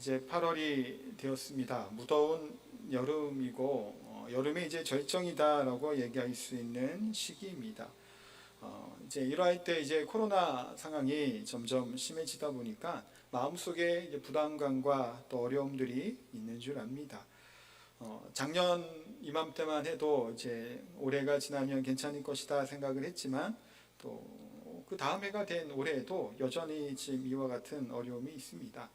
이제 8월이 되었습니다. 무더운 여름이고 여름의 이제 절정이다라고 얘기할 수 있는 시기입니다. 이제 이러할 때 이제 코로나 상황이 점점 심해지다 보니까 마음속에 이제 부담감과 또 어려움들이 있는 줄 압니다. 작년 이맘때만 해도 이제 올해가 지나면 괜찮을 것이다 생각을 했지만 또 그 다음 해가 된 올해에도 여전히 지금 이와 같은 어려움이 있습니다.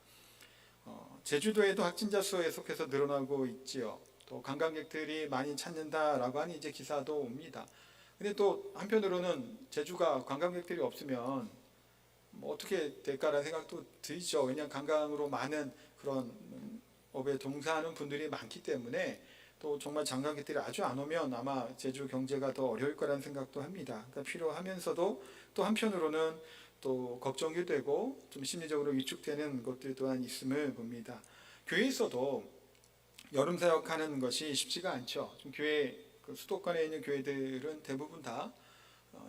제주도에도 확진자 수 계속해서 늘어나고 있지요. 또 관광객들이 많이 찾는다라고 하는 이제 기사도 옵니다. 근데 또 한편으로는 제주가 관광객들이 없으면 뭐 어떻게 될까라는 생각도 들죠. 왜냐하면 관광으로 많은 그런 업에 종사하는 분들이 많기 때문에 또 정말 관광객들이 아주 안 오면 아마 제주 경제가 더 어려울 거라는 생각도 합니다. 그러니까 필요하면서도 또 한편으로는 또 걱정이 되고 좀 심리적으로 위축되는 것들 또한 있음을 봅니다. 교회에서도 여름 사역하는 것이 쉽지가 않죠. 좀 교회 수도권에 있는 교회들은 대부분 다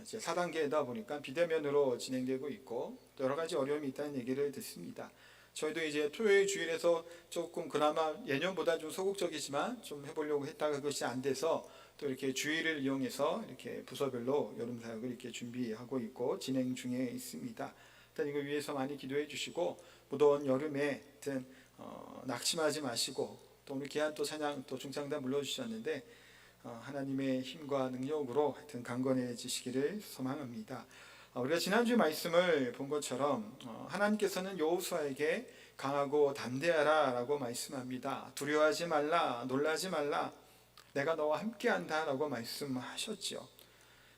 이제 4단계다 보니까 비대면으로 진행되고 있고 또 여러 가지 어려움이 있다는 얘기를 듣습니다. 저희도 이제 토요일 주일에서 조금 그나마 예년보다 좀 소극적이지만 좀 해보려고 했다가 그것이 안 돼서 또 이렇게 주일을 이용해서 이렇게 부서별로 여름 사역을 이렇게 준비하고 있고 진행 중에 있습니다. 일단 이거 위해서 많이 기도해 주시고 무더운 여름에 하여튼 낙심하지 마시고 또 오늘 귀한 또 찬양 또 중창단 불러주셨는데 하나님의 힘과 능력으로 하여튼 강건해지시기를 소망합니다. 우리가 지난주 말씀을 본 것처럼 하나님께서는 여호수아에게 강하고 담대하라 라고 말씀합니다. 두려워하지 말라, 놀라지 말라, 내가 너와 함께한다 라고 말씀하셨죠.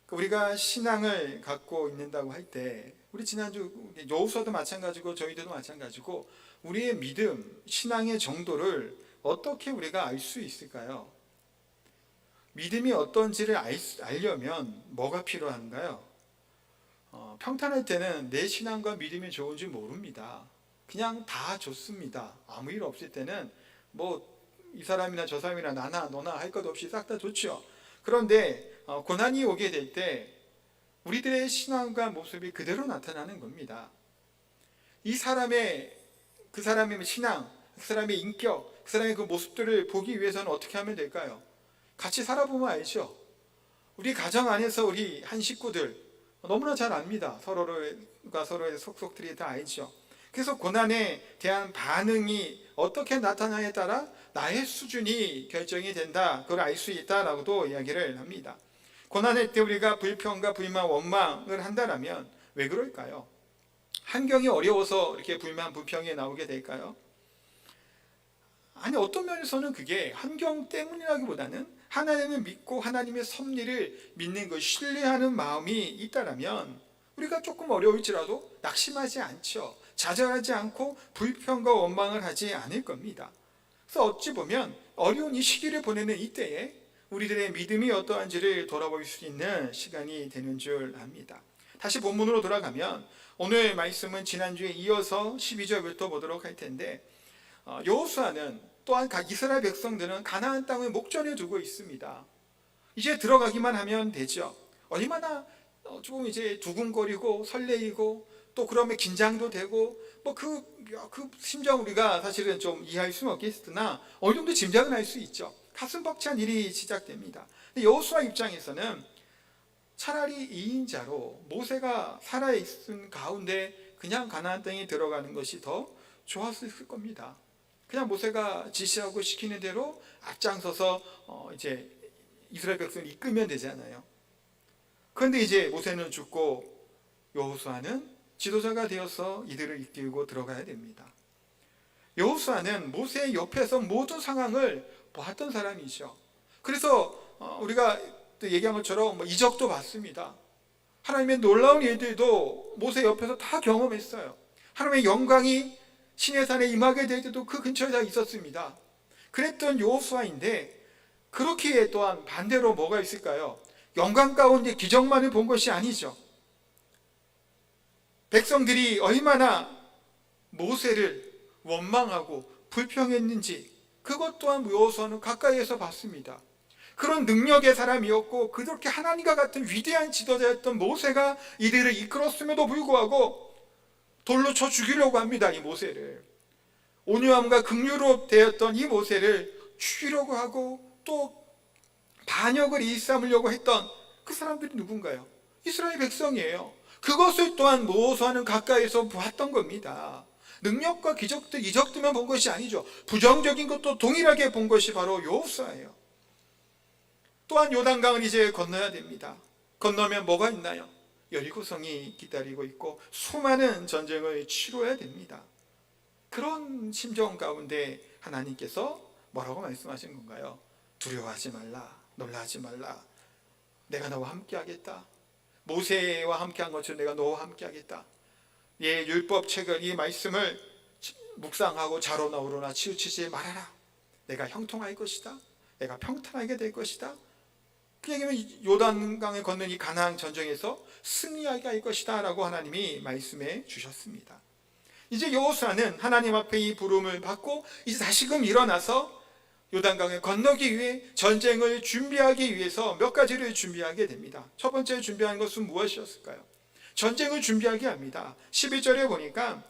우리가 신앙을 갖고 있는다고 할 때 우리 지난주 여호수아도 마찬가지고 저희들도 마찬가지고 우리의 믿음, 신앙의 정도를 어떻게 우리가 알 수 있을까요? 믿음이 어떤지를 알려면 뭐가 필요한가요? 평탄할 때는 내 신앙과 믿음이 좋은지 모릅니다. 그냥 다 좋습니다. 아무 일 없을 때는 뭐 이 사람이나 저 사람이나 나나 너나 할 것 없이 싹 다 좋죠. 그런데 고난이 오게 될 때 우리들의 신앙과 모습이 그대로 나타나는 겁니다. 이 사람의 그 사람의 신앙, 그 사람의 인격, 그 사람의 그 모습들을 보기 위해서는 어떻게 하면 될까요? 같이 살아보면 알죠. 우리 가정 안에서 우리 한 식구들 너무나 잘 압니다. 서로의 속속들이 다 알죠. 그래서 고난에 대한 반응이 어떻게 나타나에 따라 나의 수준이 결정이 된다. 그걸 알 수 있다라고도 이야기를 합니다. 고난할 때 우리가 불평과 불만, 원망을 한다면 왜 그럴까요? 환경이 어려워서 이렇게 불만, 불평이 나오게 될까요? 아니 어떤 면에서는 그게 환경 때문이라기보다는 하나님을 믿고 하나님의 섭리를 믿는 것, 신뢰하는 마음이 있다면 우리가 조금 어려울지라도 낙심하지 않죠. 좌절하지 않고 불평과 원망을 하지 않을 겁니다. 그래서 어찌 보면 어려운 이 시기를 보내는 이때에 우리들의 믿음이 어떠한지를 돌아볼 수 있는 시간이 되는 줄 압니다. 다시 본문으로 돌아가면 오늘 말씀은 지난주에 이어서 12절부터 보도록 할 텐데 여호수아는 또한 각 이스라엘 백성들은 가나안 땅을 목전에 두고 있습니다. 이제 들어가기만 하면 되죠. 얼마나 조금 이제 두근거리고 설레이고 또 그러면 긴장도 되고 뭐 그 심정 우리가 사실은 좀 이해할 수는 없겠으나 어느 정도 짐작은 할 수 있죠. 가슴 벅찬 일이 시작됩니다. 근데 여호수아 입장에서는 차라리 2인자로 모세가 살아있은 가운데 그냥 가나안 땅에 들어가는 것이 더 좋았을 겁니다. 그냥 모세가 지시하고 시키는 대로 앞장서서 이제 이스라엘 백성을 이끌면 되잖아요. 그런데 이제 모세는 죽고 여호수아는 지도자가 되어서 이들을 이끌고 들어가야 됩니다. 여호수아는 모세의 옆에서 모든 상황을 보았던 사람이죠. 그래서 우리가 또 얘기한 것처럼 이적도 봤습니다. 하나님의 놀라운 일들도 모세 옆에서 다 경험했어요. 하나님의 영광이 시내산에 임하게 될 때도 그 근처에 다 있었습니다. 그랬던 여호수아인데 그렇기에 또한 반대로 뭐가 있을까요? 영광 가운데 기적만을 본 것이 아니죠. 백성들이 얼마나 모세를 원망하고 불평했는지 그것 또한 여호수아는 가까이에서 봤습니다. 그런 능력의 사람이었고 그렇게 하나님과 같은 위대한 지도자였던 모세가 이들을 이끌었음에도 불구하고 돌로 쳐 죽이려고 합니다. 이 모세를. 온유함과 긍휼로 되었던 이 모세를 죽이려고 하고 또 반역을 일삼으려고 했던 그 사람들이 누군가요? 이스라엘 백성이에요. 그것을 또한 모세와는 가까이서 보았던 겁니다. 능력과 기적들, 이적들만 본 것이 아니죠. 부정적인 것도 동일하게 본 것이 바로 여호수아예요. 또한 요단강을 이제 건너야 됩니다. 건너면 뭐가 있나요? 여리고성이 기다리고 있고 수많은 전쟁을 치러야 됩니다. 그런 심정 가운데 하나님께서 뭐라고 말씀하신 건가요? 두려워하지 말라, 놀라지 말라. 내가 너와 함께 하겠다. 모세와 함께 한 것처럼 내가 너와 함께 하겠다. 이 율법책을, 이 말씀을 묵상하고 자로나 우로나 치우치지 말아라. 내가 형통할 것이다. 내가 평탄하게 될 것이다. 그 얘기는 요단강을 건넌 이 가나안 전쟁에서 승리하게 할 것이다 라고 하나님이 말씀해 주셨습니다. 이제 여호수아는 하나님 앞에 이 부름을 받고 이제 다시금 일어나서 요단강을 건너기 위해 전쟁을 준비하기 위해서 몇 가지를 준비하게 됩니다. 첫 번째 준비한 것은 무엇이었을까요? 전쟁을 준비하게 합니다. 11절에 보니까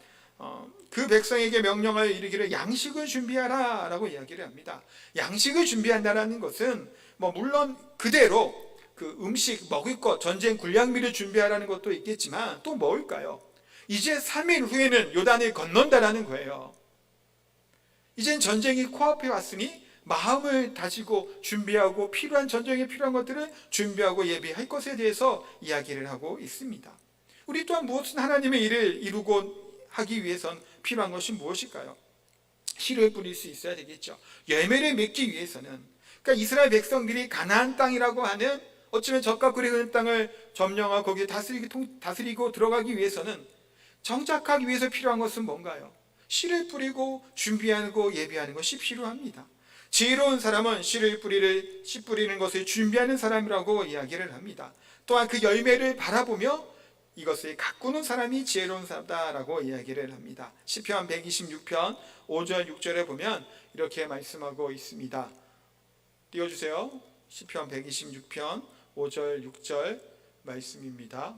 그 백성에게 명령을 이르기를 양식을 준비하라 라고 이야기를 합니다. 양식을 준비한다는 것은 물론 그대로 그 음식 먹을 것, 전쟁 군량미를 준비하라는 것도 있겠지만 또 뭘까요? 이제 3일 후에는 요단을 건넌다라는 거예요. 이젠 전쟁이 코앞에 왔으니 마음을 다지고 준비하고 필요한 전쟁에 필요한 것들을 준비하고 예비할 것에 대해서 이야기를 하고 있습니다. 우리 또한 무엇은 하나님의 일을 이루고 하기 위해선 필요한 것이 무엇일까요? 씨를 뿌릴 수 있어야 되겠죠. 열매를 맺기 위해서는, 그러니까 이스라엘 백성들이 가나안 땅이라고 하는 어쩌면 젖과 꿀이 흐르는 땅을 점령하고 거기에 다스리고 들어가기 위해서는, 정착하기 위해서 필요한 것은 뭔가요? 씨를 뿌리고 준비하고 예비하는 것이 필요합니다. 지혜로운 사람은 씨 뿌리는 것을 준비하는 사람이라고 이야기를 합니다. 또한 그 열매를 바라보며 이것을 가꾸는 사람이 지혜로운 사람다라고 이야기를 합니다. 시편 126편 5절 6절에 보면 이렇게 말씀하고 있습니다. 띄워주세요. 시편 126편 5절 6절 말씀입니다.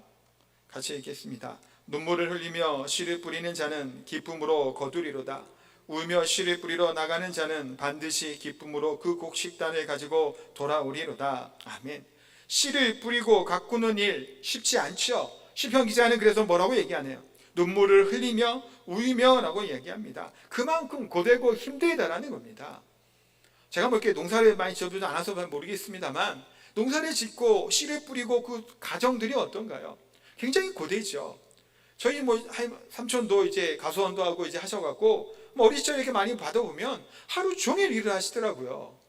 같이 읽겠습니다. 눈물을 흘리며 씨를 뿌리는 자는 기쁨으로 거두리로다. 울며 씨를 뿌리러 나가는 자는 반드시 기쁨으로 그 곡식단을 가지고 돌아오리로다. 아멘. 씨를 뿌리고 가꾸는 일 쉽지 않죠. 시편 기자는 그래서 뭐라고 얘기하네요? 눈물을 흘리며 울며 라고 이야기합니다. 그만큼 고되고 힘들다라는 겁니다. 제가 이렇게 농사를 많이 지어보지 않아서 모르겠습니다만, 농사를 짓고 씨를 뿌리고 그 가정들이 어떤가요? 굉장히 고되죠. 저희 삼촌도 이제 가수원도 하고 이제 하셔갖고 어릴 시절 이렇게 많이 받아보면 하루 종일 일을 하시더라고요.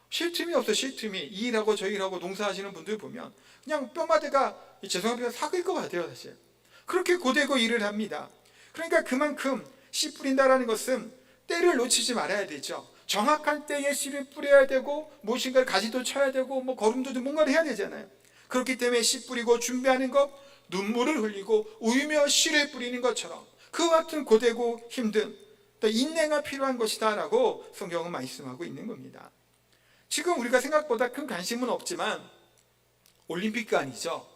쉴 틈이 없어, 쉴 틈이. 이 일하고 저 일하고 농사하시는 분들 보면 그냥 뼈마대가 죄송합니다 삭을 것 같아요, 사실. 그렇게 고되고 일을 합니다. 그러니까 그만큼 씨 뿌린다라는 것은 때를 놓치지 말아야 되죠. 정확한 때에 씨를 뿌려야 되고 무엇인가를 가지도 쳐야 되고 걸음도 뭔가를 해야 되잖아요. 그렇기 때문에 씨 뿌리고 준비하는 것, 눈물을 흘리고 울며 씨를 뿌리는 것처럼 그 같은 고되고 힘든 인내가 필요한 것이다 라고 성경은 말씀하고 있는 겁니다. 지금 우리가 생각보다 큰 관심은 없지만 올림픽이 아니죠.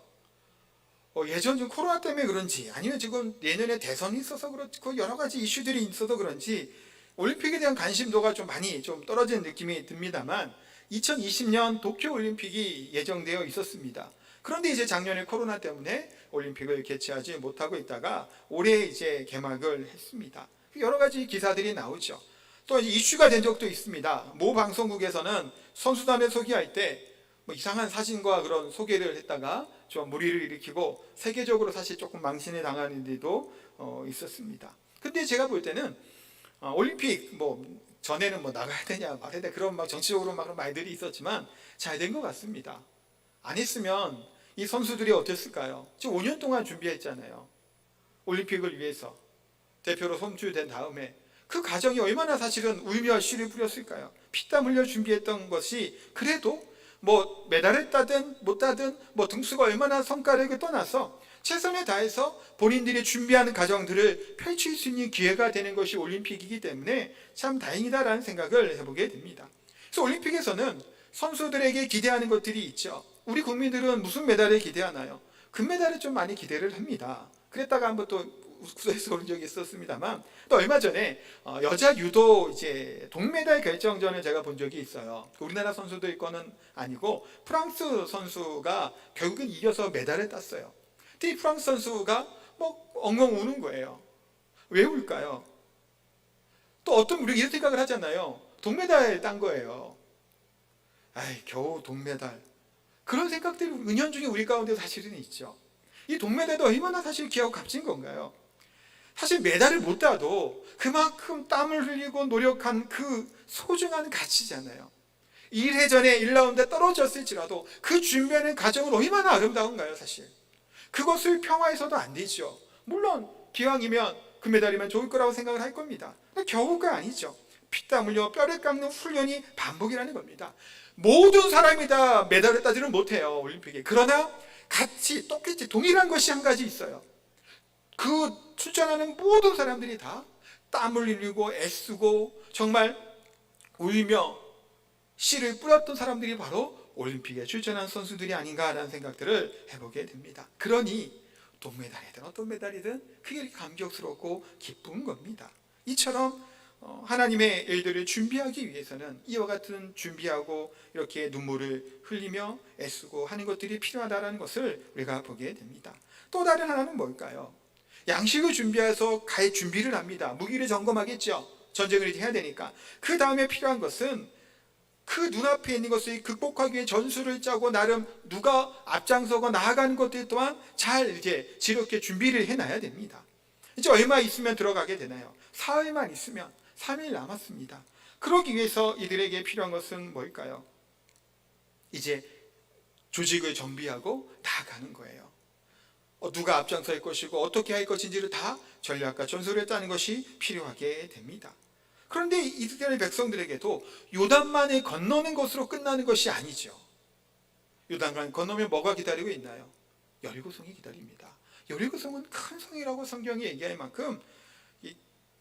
예전 좀 코로나 때문에 그런지 아니면 지금 내년에 대선이 있어서 그렇고 여러 가지 이슈들이 있어서 그런지 올림픽에 대한 관심도가 좀 많이 떨어지는 느낌이 듭니다만 2020년 도쿄올림픽이 예정되어 있었습니다. 그런데 이제 작년에 코로나 때문에 올림픽을 개최하지 못하고 있다가 올해 이제 개막을 했습니다. 여러 가지 기사들이 나오죠. 또 이슈가 된 적도 있습니다. 모 방송국에서는 선수단을 소개할 때 이상한 사진과 그런 소개를 했다가 좀 무리를 일으키고 세계적으로 사실 조금 망신을 당하는 일도 있었습니다. 근데 제가 볼 때는 올림픽 전에는 나가야 되냐 말아야 되냐 그런 정치적으로 그런 말들이 있었지만 잘 된 것 같습니다. 안 했으면 이 선수들이 어땠을까요? 지금 5년 동안 준비했잖아요. 올림픽을 위해서 대표로 선출된 다음에 그 과정이 얼마나 사실은 울며 씨를 뿌렸을까요? 피땀 흘려 준비했던 것이 그래도 메달을 따든 못 따든 등수가 얼마나 성과를 떠나서 최선을 다해서 본인들이 준비하는 과정들을 펼칠 수 있는 기회가 되는 것이 올림픽이기 때문에 참 다행이다라는 생각을 해보게 됩니다. 그래서 올림픽에서는 선수들에게 기대하는 것들이 있죠. 우리 국민들은 무슨 메달을 기대하나요? 금메달을 좀 많이 기대를 합니다. 그랬다가 한번 또 구소에서 온 적이 있었습니다만, 또 얼마 전에 여자 유도 이제 동메달 결정전을 제가 본 적이 있어요. 우리나라 선수도 있고는 아니고 프랑스 선수가 결국은 이겨서 메달을 땄어요. 근데 이 프랑스 선수가 뭐 엉엉 우는 거예요. 왜 울까요? 또 어떤 우리 이런 생각을 하잖아요. 동메달 딴 거예요. 아이, 겨우 동메달. 그런 생각들이 은연중에 우리 가운데 사실은 있죠. 이 동메달도 얼마나 사실 귀하고 값진 건가요? 사실 메달을 못 따도 그만큼 땀을 흘리고 노력한 그 소중한 가치잖아요. 1회전에 1라운드에 떨어졌을지라도 그 준비하는 과정은 얼마나 아름다운가요, 사실. 그것을 평화에서도 안 되죠. 물론 기왕이면 금메달이면 좋을 거라고 생각을 할 겁니다. 근데 겨우가 아니죠. 피땀 흘려 뼈를 깎는 훈련이 반복이라는 겁니다. 모든 사람이 다 메달을 따지는 못해요, 올림픽에. 그러나 같이 똑같이 동일한 것이 한 가지 있어요. 그 출전하는 모든 사람들이 다 땀을 흘리고 애쓰고 정말 울며 씨를 뿌렸던 사람들이 바로 올림픽에 출전한 선수들이 아닌가라는 생각들을 해보게 됩니다. 그러니 동메달이든 어떤 메달이든 그게 감격스럽고 기쁜 겁니다. 이처럼 하나님의 일들을 준비하기 위해서는 이와 같은 준비하고 이렇게 눈물을 흘리며 애쓰고 하는 것들이 필요하다는 것을 우리가 보게 됩니다. 또 다른 하나는 뭘까요? 양식을 준비해서 갈 준비를 합니다. 무기를 점검하겠죠. 전쟁을 해야 되니까. 그 다음에 필요한 것은 그 눈앞에 있는 것을 극복하기 위해 전술을 짜고 나름 누가 앞장서고 나아가는 것들 또한 잘 이제 지렇게 준비를 해놔야 됩니다. 이제 얼마 있으면 들어가게 되나요? 사흘만 있으면 3일 남았습니다. 그러기 위해서 이들에게 필요한 것은 뭘까요? 이제 조직을 정비하고 나아가는 거예요. 누가 앞장설 것이고 어떻게 할 것인지를 다 전략과 전술을 짜는 것이 필요하게 됩니다. 그런데 이스라엘 백성들에게도 요단만을 건너는 것으로 끝나는 것이 아니죠. 요단강을 건너면 뭐가 기다리고 있나요? 여리고성이 기다립니다. 여리고성은 큰 성이라고 성경이 얘기할 만큼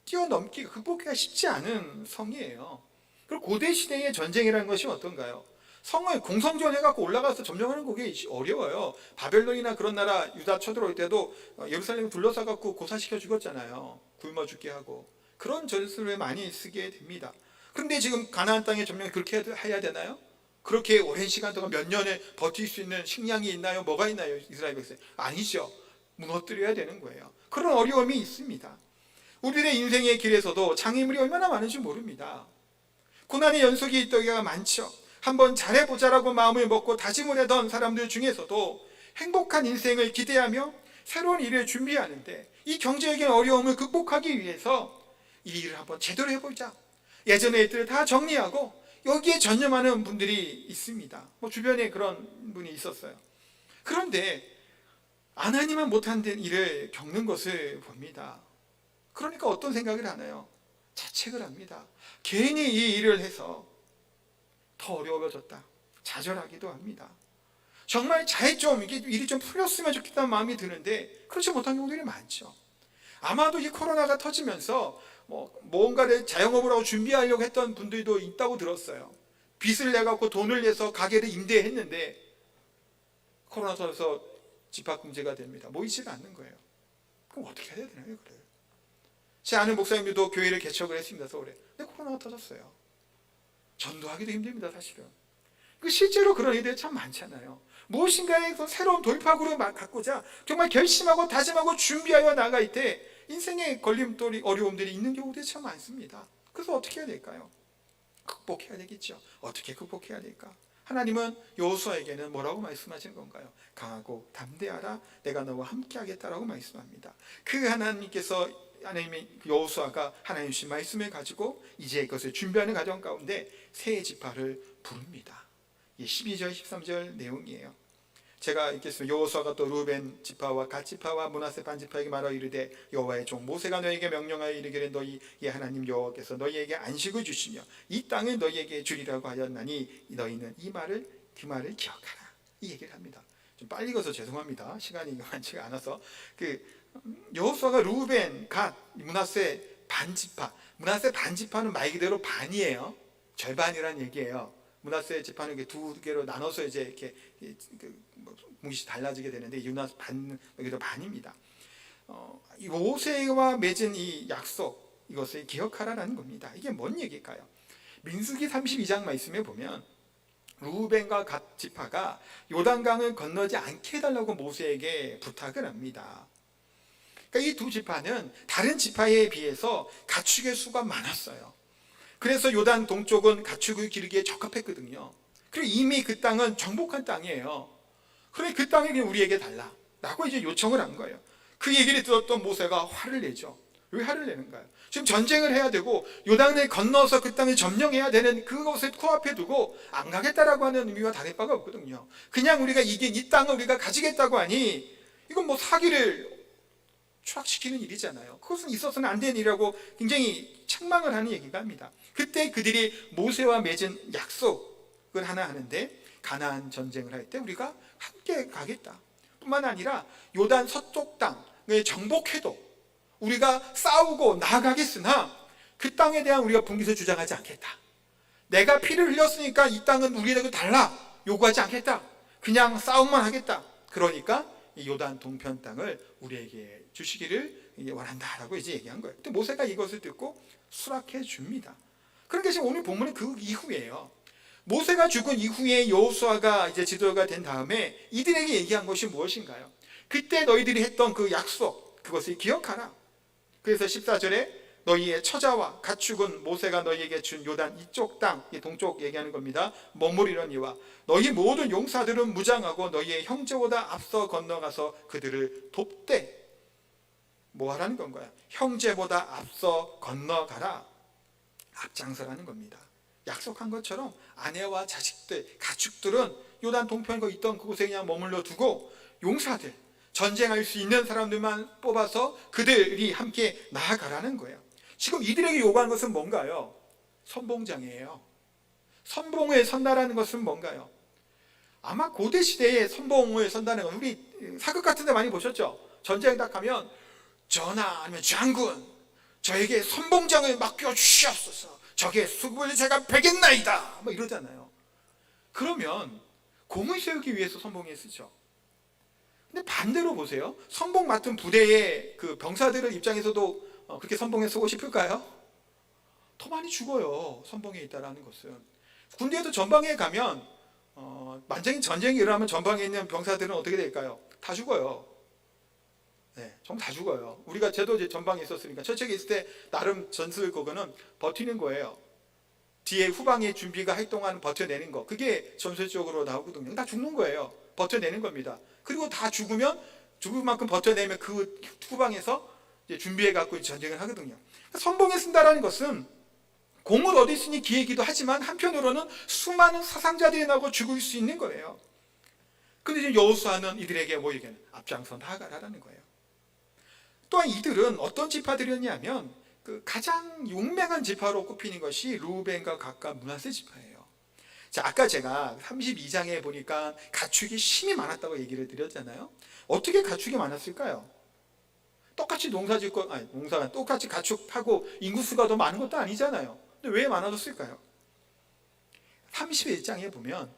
뛰어넘기가 극복하기가 쉽지 않은 성이에요. 그리고 고대 시대의 전쟁이라는 것이 어떤가요? 성을 공성전해갖고 올라가서 점령하는 그게 어려워요. 바벨론이나 그런 나라 유다 쳐들어올 때도 예루살렘을 둘러싸갖고 고사시켜 죽었잖아요. 굶어 죽게 하고. 그런 전술을 많이 쓰게 됩니다. 그런데 지금 가나안 땅에 점령 그렇게 해야 되나요? 그렇게 오랜 시간 동안 몇 년을 버틸 수 있는 식량이 있나요? 뭐가 있나요? 이스라엘 백성? 아니죠. 무너뜨려야 되는 거예요. 그런 어려움이 있습니다. 우리의 인생의 길에서도 장애물이 얼마나 많은지 모릅니다. 고난의 연속이 있다기가 많죠. 한번 잘해보자라고 마음을 먹고 다짐을 하던 사람들 중에서도 행복한 인생을 기대하며 새로운 일을 준비하는데 이 경제적인 어려움을 극복하기 위해서 이 일을 한번 제대로 해보자. 예전의 일들을 다 정리하고 여기에 전념하는 분들이 있습니다. 주변에 그런 분이 있었어요. 그런데 안 하니만 못한 일을 겪는 것을 봅니다. 그러니까 어떤 생각을 하나요? 자책을 합니다. 괜히 이 일을 해서 더 어려워졌다. 좌절하기도 합니다. 정말 이게 일이 좀 풀렸으면 좋겠다는 마음이 드는데 그렇지 못한 경우들이 많죠. 아마도 이 코로나가 터지면서 뭔가를 자영업을 하고 준비하려고 했던 분들도 있다고 들었어요. 빚을 내갖고 돈을 내서 가게를 임대했는데 코로나 터져서 집합금지가 됩니다. 모이지가 않는 거예요. 그럼 어떻게 해야 되나요? 그래요. 제 아는 목사님도 교회를 개척을 했습니다. 서울에. 근데 코로나가 터졌어요. 전도하기도 힘듭니다. 사실은. 실제로 그런 일들이 참 많잖아요. 무엇인가에서 새로운 돌파구를 갖고자 정말 결심하고 다짐하고 준비하여 나갈 때 인생의 걸림돌이 어려움들이 있는 경우들이 참 많습니다. 그래서 어떻게 해야 될까요? 극복해야 되겠죠. 어떻게 극복해야 될까? 하나님은 여호수아에게는 뭐라고 말씀하시는 건가요? 강하고 담대하라, 내가 너와 함께 하겠다라고 말씀합니다. 그 하나님께서 하나님의 여호수아가 하나님 주신 말씀을 가지고 이제 그것을 준비하는 과정 가운데 새 지파를 부릅니다. 12절 13절 내용이에요. 제가 읽겠습니다. 여호수아가 또 루벤 지파와 갓 지파와 므낫세 반 지파에게 말하여 이르되 여호와의 종 모세가 너희에게 명령하여 이르기를 너희의 하나님 여호와께서 너희에게 안식을 주시며 이 땅을 너희에게 주리라고 하였나니 너희는 그 말을 기억하라. 이 얘기를 합니다. 좀 빨리 가서 죄송합니다. 시간이 많지가 않아서 여호수아가 루벤, 갓, 므낫세 반 지파는 말 그대로 반이에요. 절반이란 얘기예요. 므낫세 지파는 두 개로 나눠서 이제 이렇게 뭉씩 달라지게 되는데 므낫세 반 여기도 반입니다. 이 모세와 맺은 이 약속, 이것을 기억하라는 겁니다. 이게 뭔 얘기일까요? 민수기 32장 말씀에 보면 루벤과 갓 지파가 요단강을 건너지 않게 해달라고 모세에게 부탁을 합니다. 그러니까 이 두 지파는 다른 지파에 비해서 가축의 수가 많았어요. 그래서 요단 동쪽은 가축을 기르기에 적합했거든요. 그리고 이미 그 땅은 정복한 땅이에요. 그래 그 땅을 우리에게 달라라고 이제 요청을 한 거예요. 그 얘기를 들었던 모세가 화를 내죠. 왜 화를 내는가요? 지금 전쟁을 해야 되고 요단을 건너서 그 땅을 점령해야 되는 그것을 코앞에 두고 안 가겠다라고 하는 의미와 다를 바가 없거든요. 그냥 우리가 이긴 이 땅을 우리가 가지겠다고 하니 이건 뭐 사기를 추락시키는 일이잖아요. 그것은 있어서는 안 되는 일이라고 굉장히 책망을 하는 얘기가 합니다. 그때 그들이 모세와 맺은 약속을 하나 하는데, 가나안 전쟁을 할 때 우리가 함께 가겠다 뿐만 아니라 요단 서쪽 땅을 정복해도 우리가 싸우고 나아가겠으나 그 땅에 대한 우리가 분깃을 주장하지 않겠다. 내가 피를 흘렸으니까 이 땅은 우리에게 달라 요구하지 않겠다. 그냥 싸움만 하겠다. 그러니까 이 요단 동편 땅을 우리에게 주시기를 원한다라고 이제 얘기한 거예요. 근데 모세가 이것을 듣고 수락해 줍니다. 그러니까 지금 오늘 본문은 그 이후예요. 모세가 죽은 이후에 여호수아가 이제 지도자가 된 다음에 이들에게 얘기한 것이 무엇인가요? 그때 너희들이 했던 그 약속, 그것을 기억하라. 그래서 14절에 너희의 처자와 가축은 모세가 너희에게 준 요단 이쪽 땅, 동쪽 얘기하는 겁니다. 머무리려니와 너희 모든 용사들은 무장하고 너희의 형제보다 앞서 건너가서 그들을 돕되. 뭐 하라는 건가요? 형제보다 앞서 건너가라. 앞장서라는 겁니다. 약속한 것처럼 아내와 자식들, 가축들은 요단 동편에 있던 그곳에 그냥 머물러 두고 용사들, 전쟁할 수 있는 사람들만 뽑아서 그들이 함께 나아가라는 거예요. 지금 이들에게 요구하는 것은 뭔가요? 선봉장이에요. 선봉을 선다라는 것은 뭔가요? 아마 고대 시대에 선봉을 선다는 건 우리 사극 같은 데 많이 보셨죠? 전쟁 딱 하면 전하 아니면 장군, 저에게 선봉장을 맡겨주시옵소서. 적의 수급을 제가 베겠나이다. 뭐 이러잖아요. 그러면 공을 세우기 위해서 선봉에 쓰죠. 근데 반대로 보세요. 선봉 맡은 부대의 그 병사들의 입장에서도 그렇게 선봉에 서고 싶을까요? 더 많이 죽어요. 선봉에 있다라는 것은. 군대에도 전방에 가면 만장일 전쟁이 일어나면 전방에 있는 병사들은 어떻게 될까요? 다 죽어요. 네, 정말 다 죽어요. 우리가 저도 이제 전방에 있었으니까 저쪽에 있을 때 나름 전술 그거는 버티는 거예요. 뒤에 후방의 준비가 할 동안 버텨내는 거, 그게 전술적으로 나오거든요. 다 죽는 거예요. 버텨내는 겁니다. 그리고 다 죽으면 죽을 만큼 버텨내면 그 후방에서 이제 준비해 갖고 전쟁을 하거든요. 선봉에 쓴다라는 것은 공을 얻을 수 있는 기회이기도 하지만 한편으로는 수많은 사상자들이 나고 죽을 수 있는 거예요. 근데 지금 여호수아는 이들에게 뭐 얘기하는? 앞장서 나아가라는 거예요. 또한 이들은 어떤 지파들이었냐면 그 가장 용맹한 지파로 꼽히는 것이 루벤과 갓과 므낫세 지파예요. 자, 아까 제가 32장에 보니까 가축이 심이 많았다고 얘기를 드렸잖아요. 어떻게 가축이 많았을까요? 똑같이 농사짓고, 농사가 똑같이 가축하고 인구수가 더 많은 것도 아니잖아요. 근데 왜 많아졌을까요? 31장에 보면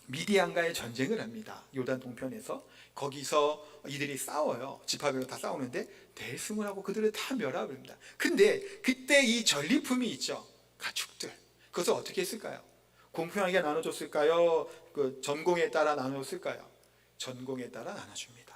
미디안과의 전쟁을 합니다. 요단 동편에서. 거기서 이들이 싸워요. 지파별로 다 싸우는데 대승을 하고 그들을 다 멸하고 합니다. 근데 그때 이 전리품이 있죠. 가축들. 그것을 어떻게 했을까요? 공평하게 나눠줬을까요? 그 전공에 따라 나눠줬을까요? 전공에 따라 나눠줍니다.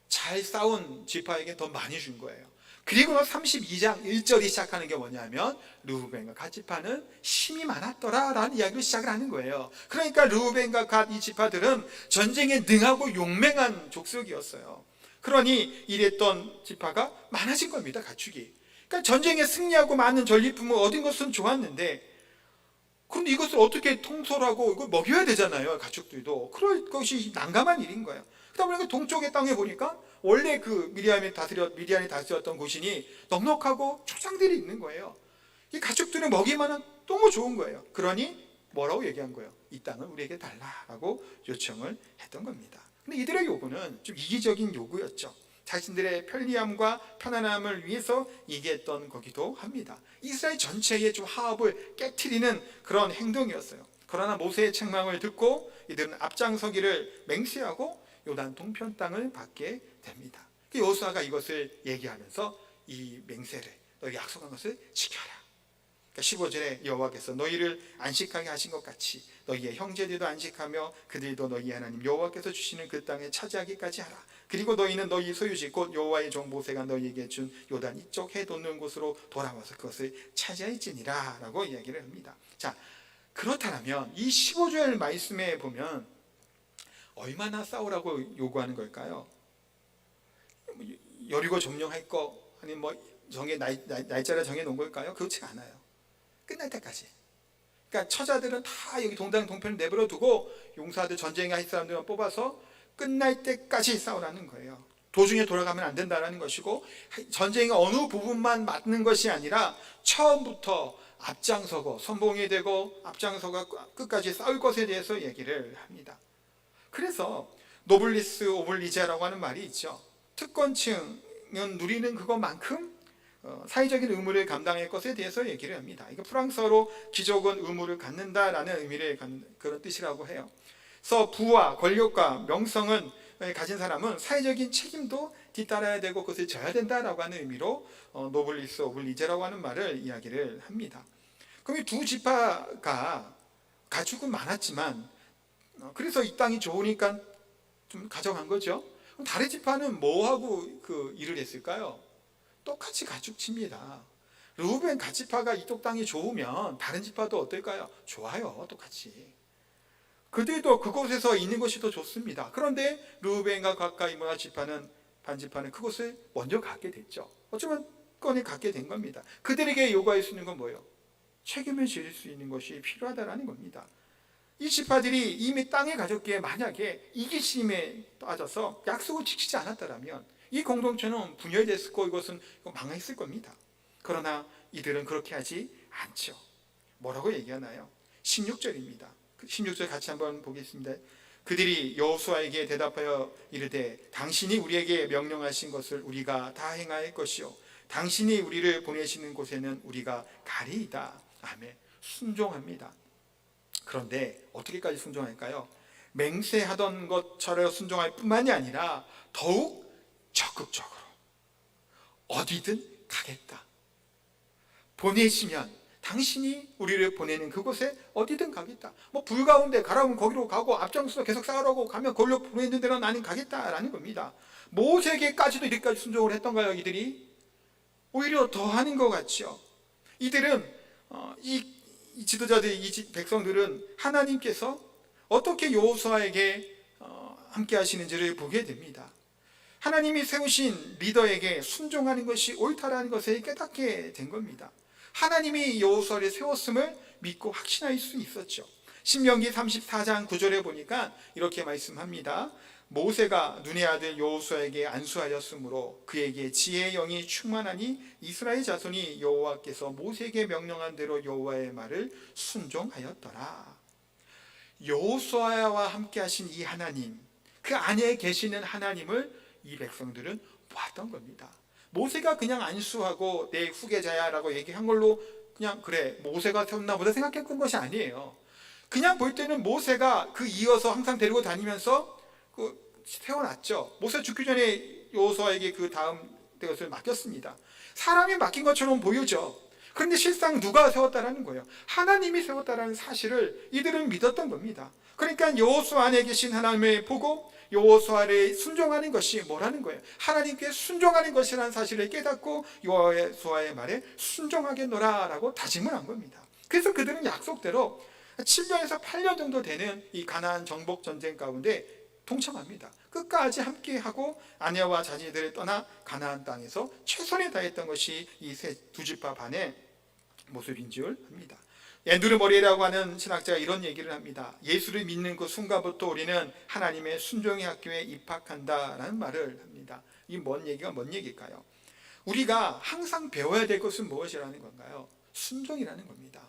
잘 싸운 지파에게 더 많이 준 거예요. 그리고 32장 1절이 시작하는 게 뭐냐면 르우벤과 갓 지파는 힘이 많았더라 라는 이야기를 시작을 하는 거예요. 그러니까 르우벤과 갓 이 지파들은 전쟁에 능하고 용맹한 족속이었어요. 그러니 이랬던 지파가 많아진 겁니다. 가축이. 그러니까 전쟁에 승리하고 많은 전리품을 얻은 것은 좋았는데, 그런데 이것을 어떻게 통솔하고 이걸 먹여야 되잖아요. 가축들도. 그럴 것이 난감한 일인 거예요. 그러다 보니까 동쪽의 땅에 보니까 원래 그 미디안이 다스렸던 곳이니 넉넉하고 초장들이 있는 거예요. 이 가축들을 먹이면은 너무 좋은 거예요. 그러니 뭐라고 얘기한 거예요? 이 땅을 우리에게 달라라고 요청을 했던 겁니다. 근데 이들의 요구는 좀 이기적인 요구였죠. 자신들의 편리함과 편안함을 위해서 얘기했던 거기도 합니다. 이스라엘 전체의 좀 화합을 깨트리는 그런 행동이었어요. 그러나 모세의 책망을 듣고 이들은 앞장서기를 맹세하고 요단 동편 땅을 받게 됩니다. 여호수아가 이것을 얘기하면서 이 맹세를, 너희 약속한 것을 지켜라. 15절에 여호와께서 너희를 안식하게 하신 것 같이 너희의 형제들도 안식하며 그들도 너희 하나님 여호와께서 주시는 그 땅에 차지하기까지 하라. 그리고 너희는 너희 소유지 곧 여호와의 종 모세가 너희에게 준 요단 이쪽 해 돋는 곳으로 돌아와서 그것을 차지할지니라 라고 이야기를 합니다. 자, 그렇다면 이 15절 말씀에 보면 얼마나 싸우라고 요구하는 걸까요? 여리고 점령할 거 아니면 날짜를 정해놓은 걸까요? 그렇지 않아요. 끝날 때까지. 그러니까 처자들은 다 여기 동편을 내버려 두고 용사들, 전쟁할 사람들만 뽑아서 끝날 때까지 싸우라는 거예요. 도중에 돌아가면 안 된다는 것이고, 전쟁의 어느 부분만 맞는 것이 아니라 처음부터 앞장서고 선봉이 되고 앞장서가 끝까지 싸울 것에 대해서 얘기를 합니다. 그래서 노블리스 오블리제라고 하는 말이 있죠. 특권층은 누리는 그것만큼 사회적인 의무를 감당할 것에 대해서 얘기를 합니다. 이거 프랑스어로 귀족은 의무를 갖는다라는 의미를 갖는 그런 뜻이라고 해요. 그래서 부와 권력과 명성은 가진 사람은 사회적인 책임도 뒤따라야 되고 그것을 져야 된다라고 하는 의미로 노블리스 오블리제라고 하는 말을 이야기를 합니다. 그럼 이 두 지파가 가축은 많았지만 그래서 이 땅이 좋으니까 좀 가져간 거죠. 그럼 다른 지파는 뭐하고 그 일을 했을까요? 똑같이 가축칩니다. 르우벤 가지파가 이쪽 땅이 좋으면 다른 지파도 어떨까요? 좋아요. 똑같이. 그들도 그곳에서 있는 것이 더 좋습니다. 그런데 르우벤과 가까이 문화 지파는 반지파는 그곳을 먼저 갖게 됐죠. 어쩌면 건이 갖게 된 겁니다. 그들에게 요구할 수 있는 건 뭐예요? 책임을 지을 수 있는 것이 필요하다는 겁니다. 이 지파들이 이미 땅을 가졌기에 만약에 이기심에 빠져서 약속을 지키지 않았다면 이 공동체는 분열됐을 거고 이것은 망했을 겁니다. 그러나 이들은 그렇게 하지 않죠. 뭐라고 얘기하나요? 16절입니다. 16절 같이 한번 보겠습니다. 그들이 여호수아에게 대답하여 이르되 당신이 우리에게 명령하신 것을 우리가 다 행할 것이요 당신이 우리를 보내시는 곳에는 우리가 가리이다. 아멘. 순종합니다. 그런데 어떻게까지 순종할까요? 맹세하던 것처럼 순종할 뿐만이 아니라 더욱 적극적으로 어디든 가겠다. 보내시면 당신이 우리를 보내는 그곳에 어디든 가겠다. 불 가운데 가라면 거기로 가고 앞장서서 계속 싸우라고 가면 거기로 보내는 대로 나는 가겠다라는 겁니다. 모세에게까지도 이렇게까지 순종을 했던가요? 이들이 오히려 더 하는 것 같죠. 이들은 이 지도자들, 이 백성들은 하나님께서 어떻게 여호수아에게 함께 하시는지를 보게 됩니다. 하나님이 세우신 리더에게 순종하는 것이 옳다라는 것을 깨닫게 된 겁니다. 하나님이 여호수아를 세웠음을 믿고 확신할 수 있었죠. 신명기 34장 9절에 보니까 이렇게 말씀합니다. 모세가 눈의 아들 여호수아에게 안수하였으므로 그에게 지혜의 영이 충만하니 이스라엘 자손이 여호와께서 모세에게 명령한 대로 여호와의 말을 순종하였더라. 여호수아와 함께 하신 이 하나님, 그 안에 계시는 하나님을 이 백성들은 보았던 겁니다. 모세가 그냥 안수하고 내 후계자야 라고 얘기한 걸로 그냥 그래 모세가 세웠나 보다 생각했던 것이 아니에요. 그냥 볼 때는 모세가 그 이어서 항상 데리고 다니면서 세워놨죠. 모세 죽기 전에 여호수아에게 그 다음 것을 맡겼습니다. 사람이 맡긴 것처럼 보이죠. 그런데 실상 누가 세웠다라는 거예요? 하나님이 세웠다라는 사실을 이들은 믿었던 겁니다. 그러니까 여호수아 안에 계신 하나님을 보고 여호수아를 순종하는 것이 뭐라는 거예요? 하나님께 순종하는 것이라는 사실을 깨닫고 여호수아의 말에 순종하겠노라 라고 다짐을 한 겁니다. 그래서 그들은 약속대로 7년에서 8년 정도 되는 이 가나안 정복 전쟁 가운데 동참합니다. 끝까지 함께하고 아내와 자녀들을 떠나 가나안 땅에서 최선을 다했던 것이 이 두 지파 반의 모습인 줄 압니다. 앤드류 머리라고 하는 신학자가 이런 얘기를 합니다. 예수를 믿는 그 순간부터 우리는 하나님의 순종의 학교에 입학한다라는 말을 합니다. 이 뭔 얘기일까요? 우리가 항상 배워야 될 것은 무엇이라는 건가요? 순종이라는 겁니다.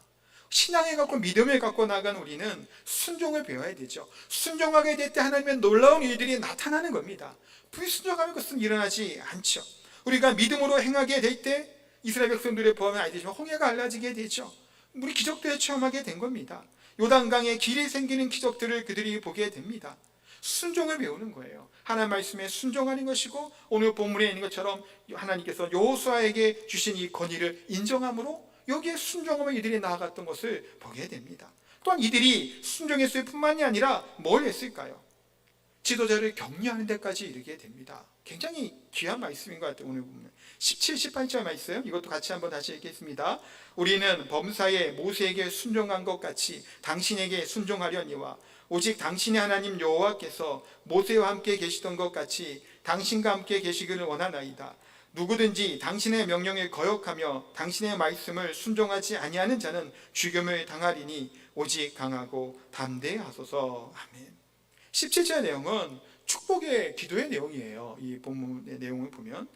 신앙을 갖고 믿음을 갖고 나간 우리는 순종을 배워야 되죠. 순종하게 될 때 하나님의 놀라운 일들이 나타나는 겁니다. 불순종하면 그것은 일어나지 않죠. 우리가 믿음으로 행하게 될 때 이스라엘 백성들의 보험에 알지만 홍해가 갈라지게 되죠. 우리 기적들을 체험하게 된 겁니다. 요단강에 길이 생기는 기적들을 그들이 보게 됩니다. 순종을 배우는 거예요. 하나님 말씀에 순종하는 것이고, 오늘 본문에 있는 것처럼 하나님께서 여호수아에게 주신 이 권위를 인정함으로 여기에 순종하며 이들이 나아갔던 것을 보게 됩니다. 또한 이들이 순종했을 뿐만이 아니라 뭘 했을까요? 지도자를 격려하는 데까지 이르게 됩니다. 굉장히 귀한 말씀인 것 같아요. 오늘 보면 17, 18절 말씀, 이것도 같이 한번 다시 읽겠습니다. 우리는 범사에 모세에게 순종한 것 같이 당신에게 순종하려니와 오직 당신의 하나님 여호와께서 모세와 함께 계시던 것 같이 당신과 함께 계시기를 원하나이다. 누구든지 당신의 명령을 거역하며 당신의 말씀을 순종하지 아니하는 자는 죽임을 당하리니 오직 강하고 담대하소서. 아멘. 17절 내용은 축복의 기도의 내용이에요. 이 본문의 내용을 보면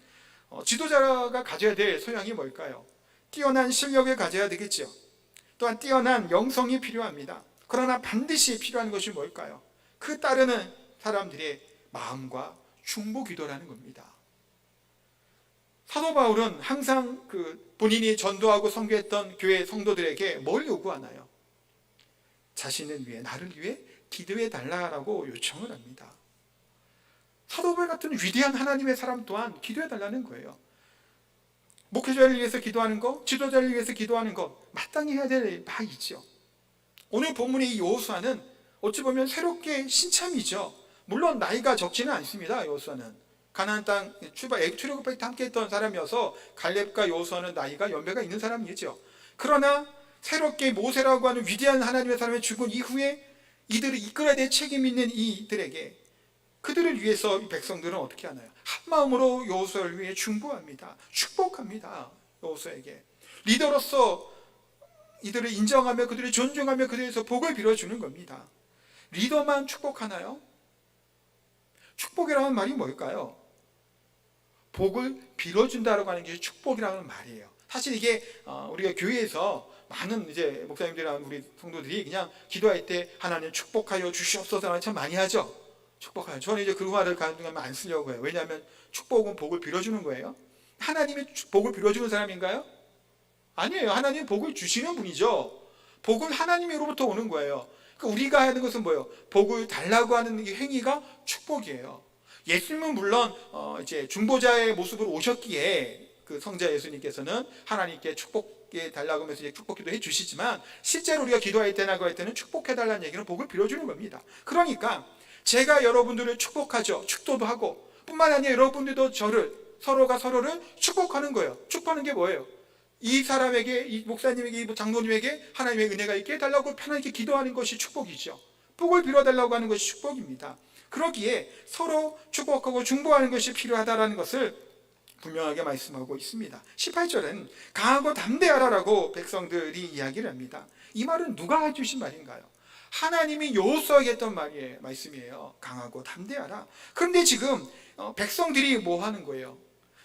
지도자가 가져야 될 소양이 뭘까요? 뛰어난 실력을 가져야 되겠죠. 또한 뛰어난 영성이 필요합니다. 그러나 반드시 필요한 것이 뭘까요? 그 따르는 사람들의 마음과 중보 기도라는 겁니다. 사도 바울은 항상 본인이 전도하고 선교했던 교회 성도들에게 뭘 요구하나요? 자신을 위해, 나를 위해 기도해 달라고 요청을 합니다. 사도 바울 같은 위대한 하나님의 사람 또한 기도해 달라는 거예요. 목회자를 위해서 기도하는 것, 지도자를 위해서 기도하는 것, 마땅히 해야 될 바이죠. 오늘 본문의 이 여호수아는 어찌 보면 새롭게 신참이죠. 물론 나이가 적지는 않습니다. 여호수아는 가나안 땅 출애굽할 때 함께했던 사람이어서 갈렙과 여호수아는 나이가 연배가 있는 사람이죠. 그러나 새롭게 모세라고 하는 위대한 하나님의 사람이 죽은 이후에 이들을 이끌어야 될 책임 있는 이들에게, 그들을 위해서 이 백성들은 어떻게 하나요? 한마음으로 여호수아를 위해 중보합니다. 축복합니다. 여호수아에게 리더로서 이들을 인정하며 그들을 존중하며 그들에서 복을 빌어주는 겁니다. 리더만 축복하나요? 축복이라는 말이 뭘까요? 복을 빌어준다라고 하는 게 축복이라는 말이에요. 사실 이게 우리가 교회에서 많은 이제 목사님들이나 우리 성도들이 그냥 기도할 때 하나님 축복하여 주시옵소서 참 많이 하죠. 축복하여. 저는 이제 그 말을 가능하면 안 쓰려고 해요. 왜냐하면 축복은 복을 빌어주는 거예요. 하나님이 복을 빌어주는 사람인가요? 아니에요. 하나님 복을 주시는 분이죠. 복은 하나님으로부터 오는 거예요. 그러니까 우리가 하는 것은 뭐예요? 복을 달라고 하는 이 행위가 축복이에요. 예수님은 물론 이제 중보자의 모습으로 오셨기에 그 성자 예수님께서는 하나님께 축복해 달라고 하면서 이제 축복기도 해주시지만, 실제로 우리가 기도할 때나 그럴 때는 축복해 달라는 얘기는 복을 빌어주는 겁니다. 그러니까 제가 여러분들을 축복하죠. 축도도 하고, 뿐만 아니라 여러분들도 서로가 서로를 축복하는 거예요. 축복하는 게 뭐예요? 이 사람에게, 이 목사님에게, 이 장로님에게 하나님의 은혜가 있게 해달라고 편하게 기도하는 것이 축복이죠. 복을 빌어달라고 하는 것이 축복입니다. 그러기에 서로 축복하고 중보하는 것이 필요하다는 것을 분명하게 말씀하고 있습니다. 18절은 강하고 담대하라라고 백성들이 이야기를 합니다. 이 말은 누가 해주신 말인가요? 하나님이 여호수아에게 했던 말씀이에요. 강하고 담대하라. 그런데 지금 백성들이 뭐 하는 거예요?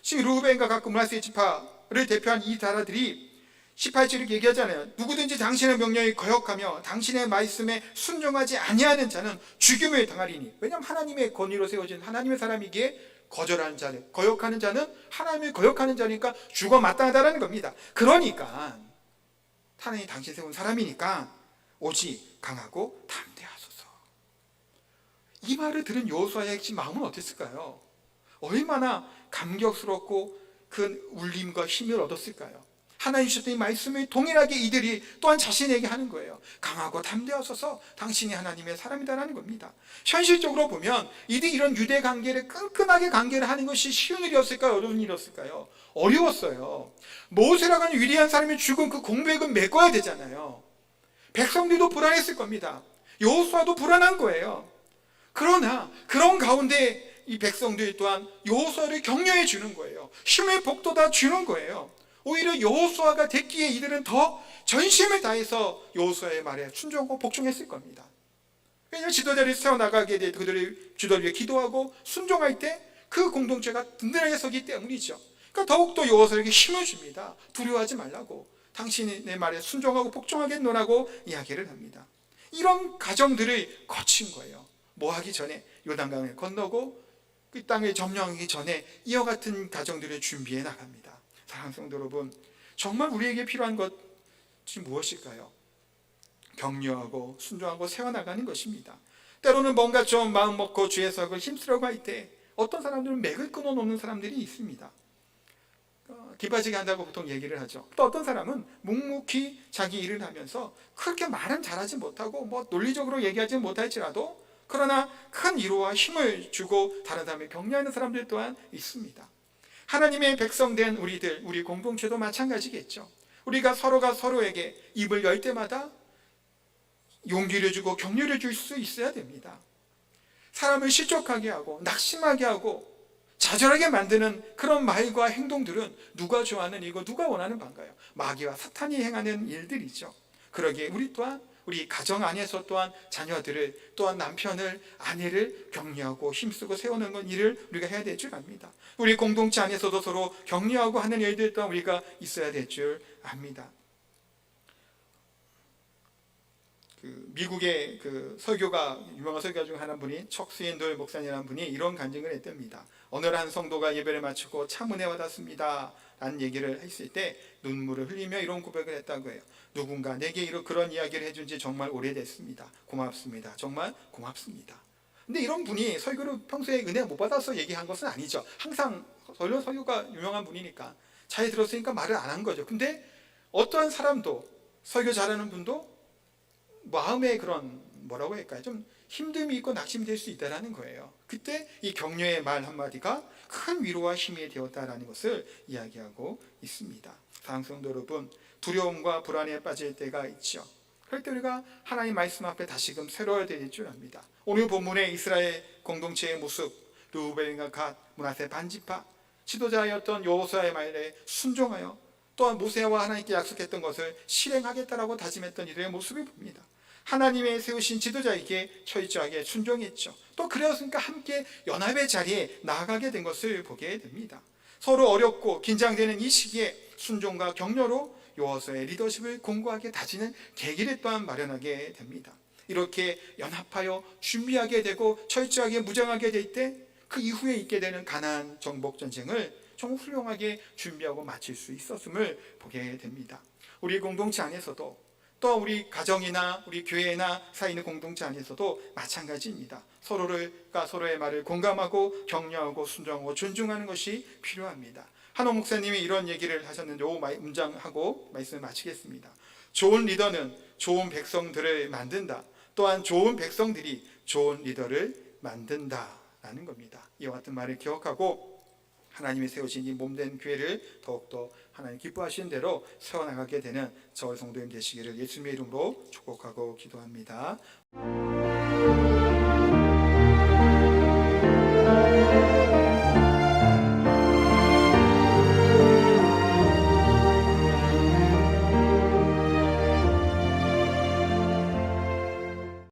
지금 르우벤과 각 므낫세 지파를 대표한 이 나라들이 18절에 얘기하잖아요. 누구든지 당신의 명령에 거역하며 당신의 말씀에 순종하지 아니하는 자는 죽임을 당하리니. 왜냐하면 하나님의 권위로 세워진 하나님의 사람이기에 거절하는 자는, 거역하는 자는 하나님을 거역하는 자니까 죽어 마땅하다는 겁니다. 그러니까 하나님이 당신 세운 사람이니까 오직 강하고 담대하소서. 이 말을 들은 여호수아의 마음은 어땠을까요? 얼마나 감격스럽고 큰 울림과 힘을 얻었을까요? 하나님 주셨던 이 말씀을 동일하게 이들이 또한 자신에게 하는 거예요. 강하고 담대하소서, 당신이 하나님의 사람이다라는 겁니다. 현실적으로 보면 이들이 이런 유대 관계를 끈끈하게 관계를 하는 것이 쉬운 일이었을까요? 어려운 일이었을까요? 어려웠어요. 모세라고 하는 위대한 사람이 죽은 그 공백은 메꿔야 되잖아요. 백성들도 불안했을 겁니다. 여호수아도 불안한 거예요. 그러나 그런 가운데 이 백성들 또한 여호수아를 격려해 주는 거예요. 힘의 복돋아 주는 거예요. 오히려 여호수아가 됐기에 이들은 더 전심을 다해서 여호수아의 말에 순종하고 복종했을 겁니다. 왜냐하면 지도자를 세워나가게 될 그들의 주도를 위해 기도하고 순종할 때 그 공동체가 든든하게 서기 때문이죠. 그러니까 더욱더 여호수아에게 힘을 줍니다. 두려워하지 말라고, 당신의 말에 순종하고 복종하겠노라고 이야기를 합니다. 이런 과정들을 거친 거예요. 뭐 하기 전에 요단강을 건너고 그 땅을 점령하기 전에 이와 같은 과정들을 준비해 나갑니다. 사랑하는 성도 여러분, 정말 우리에게 필요한 것이 무엇일까요? 격려하고 순종하고 세워나가는 것입니다. 때로는 뭔가 좀 마음 먹고 주의 석을 힘쓰려고 할 때 어떤 사람들은 맥을 끊어놓는 사람들이 있습니다. 기빠지게 한다고 보통 얘기를 하죠. 또 어떤 사람은 묵묵히 자기 일을 하면서 그렇게 말은 잘하지 못하고 논리적으로 얘기하지 못할지라도 그러나 큰 위로와 힘을 주고 다른 사람을 격려하는 사람들 또한 있습니다. 하나님의 백성된 우리들, 우리 공동체도 마찬가지겠죠. 우리가 서로가 서로에게 입을 열 때마다 용기를 주고 격려를 줄 수 있어야 됩니다. 사람을 실족하게 하고 낙심하게 하고 좌절하게 만드는 그런 말과 행동들은 누가 좋아하는 일이고 누가 원하는 바인가요? 마귀와 사탄이 행하는 일들이죠. 그러기에 우리 또한 우리 가정 안에서 또한 자녀들을 또한 남편을 아내를 격려하고 힘쓰고 세우는 건 일을 우리가 해야 될 줄 압니다. 우리 공동체 안에서도 서로 격려하고 하는 일들 또한 우리가 있어야 될 줄 압니다. 미국의 설교가 유명한 설교가 중 하나 분이 척 스윈돌 목사님이라는 분이 이런 간증을 했답니다. 어느 한 성도가 예배를 마치고 참 은혜 받았습니다 라는 얘기를 했을 때 눈물을 흘리며 이런 고백을 했다고 해요. 누군가 내게 그런 이야기를 해준 지 정말 오래됐습니다. 고맙습니다. 정말 고맙습니다. 근데 이런 분이 설교를 평소에 은혜 못 받아서 얘기한 것은 아니죠. 항상 설교가 유명한 분이니까 잘 들었으니까 말을 안 한 거죠. 근데 어떠한 사람도 설교 잘하는 분도 마음에 그런 뭐라고 할까요? 좀 힘듦이 있고 낙심이 될 수 있다는 거예요. 그때 이 격려의 말 한마디가 큰 위로와 힘이 되었다라는 것을 이야기하고 있습니다. 사랑하는 성도 여러분, 두려움과 불안에 빠질 때가 있죠. 그럴 때 우리가 하나님 말씀 앞에 다시금 새로워야 될 줄 압니다. 오늘 본문의 이스라엘 공동체의 모습, 르우벤과 갓, 므낫세 반지파, 지도자였던 여호수아의 말에 순종하여 또한 모세와 하나님께 약속했던 것을 실행하겠다라고 다짐했던 이들의 모습을 봅니다. 하나님의 세우신 지도자에게 철저하게 순종했죠. 또 그러니까 함께 연합의 자리에 나아가게 된 것을 보게 됩니다. 서로 어렵고 긴장되는 이 시기에 순종과 격려로 여호수아의 리더십을 공고하게 다지는 계기를 또한 마련하게 됩니다. 이렇게 연합하여 준비하게 되고 철저하게 무장하게 될 때 그 이후에 있게 되는 가나안 정복 전쟁을 정말 훌륭하게 준비하고 마칠 수 있었음을 보게 됩니다. 우리 공동체 안에서도 또 우리 가정이나 우리 교회나 사이는 공동체 안에서도 마찬가지입니다. 서로가 서로의 말을 공감하고 격려하고 순종하고 존중하는 것이 필요합니다. 한옥 목사님이 이런 얘기를 하셨는데 이 문장하고 말씀을 마치겠습니다. 좋은 리더는 좋은 백성들을 만든다. 또한 좋은 백성들이 좋은 리더를 만든다라는 겁니다. 이와 같은 말을 기억하고 하나님이 세우신 이 몸된 교회를 더욱더 하나님 기뻐하시는 대로 세워나가게 되는 저와 성도님 되시기를 예수님의 이름으로 축복하고 기도합니다.